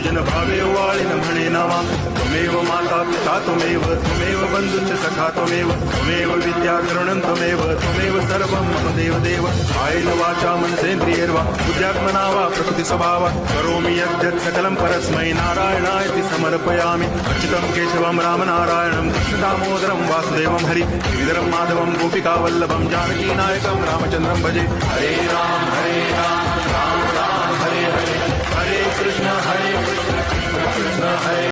पूजन भावे वाळिन म्हणे नावा त्वमेव माता पिता त्वमेव बंधुश्च सखा त्वमेव विद्या द्रविणं त्वमेव सर्वं मम देव कायेन वाचा मनसेन्द्रियैर्वा बुद्ध्यात्मना वा प्रकृति स्वभावा करोमि यद्यत् सकलं परस्मै नारायणायति समर्पयामि अच्युतं केशवं रामनारायणं कृष्ण दामोदरं वासुदेवं हरि गिरिधरं माधवं गोपिकावल्लभं जानकीनायकं रामचन्द्रं भजे हरे राम राम राम हरे हरे हरे कृष्ण कृष्ण कृष्ण हरे